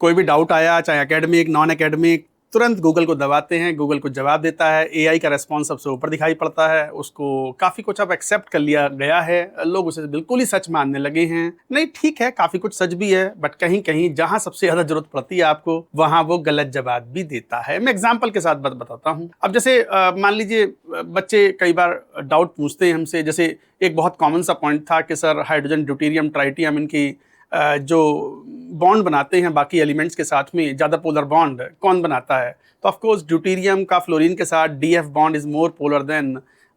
कोई भी डाउट आया, चाहे एकेडमिक नॉन एकेडमिक, तुरंत गूगल को दबाते हैं, गूगल कुछ जवाब देता है। एआई का रेस्पॉन्स सबसे ऊपर दिखाई पड़ता है, उसको काफ़ी कुछ अब एक्सेप्ट कर लिया गया है, लोग उसे बिल्कुल ही सच मानने लगे हैं। नहीं, ठीक है, काफ़ी कुछ सच भी है, बट कहीं कहीं जहां सबसे ज़्यादा जरूरत पड़ती है आपको, वहां वो गलत जवाब भी देता है। मैं एग्जाम्पल के साथ बताता हूँ। अब जैसे मान लीजिए बच्चे कई बार डाउट पूछते हैं हमसे, जैसे एक बहुत कॉमन सा पॉइंट था कि सर हाइड्रोजन, ड्यूटेरियम, ट्राइटियम, इनकी जो बॉन्ड बनाते हैं बाकी एलिमेंट्स के साथ में, ज़्यादा पोलर बॉन्ड कौन बनाता है? तो ऑफ कोर्स ड्यूटेरियम का फ्लोरीन के साथ DF bond is more polar than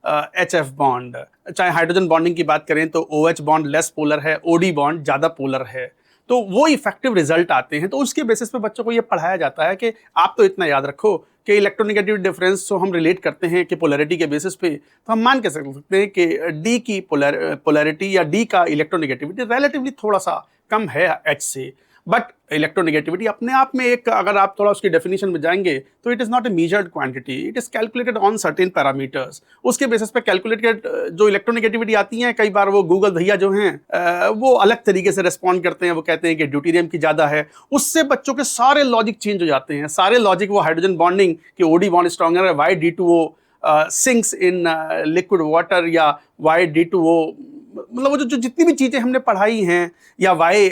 HF bond. चाहे हाइड्रोजन बॉन्डिंग की बात करें तो ओएच बॉन्ड लेस पोलर है, ओडी बॉन्ड ज़्यादा पोलर है। तो वो इफेक्टिव रिजल्ट आते हैं। तो उसके बेसिस पे बच्चों को ये पढ़ाया जाता है कि आप तो इतना याद रखो कि इलेक्ट्रोनेगेटिव डिफरेंस तो हम रिलेट करते हैं कि पोलैरिटी के बेसिस पे, तो हम मान के सकते हैं कि डी की पोलैरिटी या डी का इलेक्ट्रोनेगेटिविटी रिलेटिवली थोड़ा सा कम है एच से। बट इलेक्ट्रोनेगेटिविटी अपने आप में एक, अगर आप थोड़ा उसकी डेफिनेशन में जाएंगे तो it is not a measured quantity, it is calculated on certain parameters. उसके बेसिस पे कैलकुलेटेड जो इलेक्ट्रोनेगेटिविटी आती है, कई बार वो गूगल भैया जो हैं वो अलग तरीके से रिस्पॉन्ड करते हैं, वो कहते हैं कि ड्यूटेरियम की ज़्यादा है। उससे बच्चों के सारे लॉजिक चेंज हो जाते हैं, सारे लॉजिक, वो हाइड्रोजन बॉन्डिंग कि ओडी बॉन्ड स्ट्रॉन्गर है, why D2O sinks in liquid water, या वाई D2O, मतलब वो जो जितनी भी चीज़ें हमने पढ़ाई हैं, या why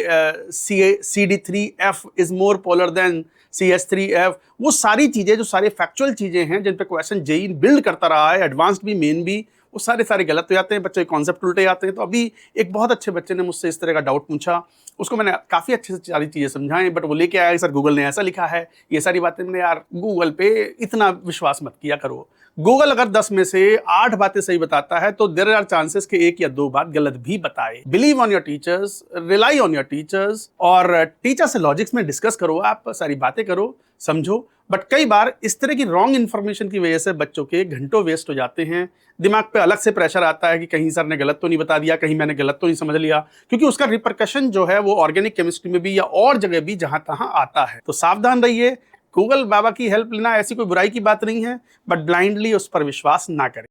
CD3F is more polar than CH3F, वो सारी चीज़ें, जो सारे फैक्चुअल चीज़ें हैं जिन पे क्वेश्चन जेई बिल्ड करता रहा है, एडवांस्ड भी मेन भी, वो सारे गलत हो जाते हैं, बच्चे कॉन्सेप्ट उल्टे आते हैं। तो अभी एक बहुत अच्छे बच्चे ने मुझसे इस तरह का डाउट पूछा, उसको मैंने काफ़ी अच्छे से सारी चीज़ें समझाएं, बट वो लेके आया सर गूगल ने ऐसा लिखा है, ये सारी बातें। मैंने, यार गूगल पे इतना विश्वास मत किया करो। गूगल अगर 10 में से 8 बातें सही बताता है तो देयर आर चांसेस कि 1 या 2 बात गलत भी बताए। Believe on your teachers, rely on your teachers, और टीचर से लॉजिक्स में डिस्कस करो, आप सारी बातें करो, समझो। बट कई बार इस तरह की रॉन्ग इन्फॉर्मेशन की वजह से बच्चों के घंटों वेस्ट हो जाते हैं। दिमाग पे अलग से प्रेशर आता है कि कहीं सर ने गलत तो नहीं बता दिया, कहीं मैंने गलत तो नहीं समझ लिया, क्योंकि उसका रिपरकशन जो है वो ऑर्गेनिक केमिस्ट्री में भी या और जगह भी जहां तहां आता है। तो सावधान रहिए, गूगल बाबा की हेल्प लेना ऐसी कोई बुराई की बात नहीं है, बट ब्लाइंडली उस पर विश्वास ना करें।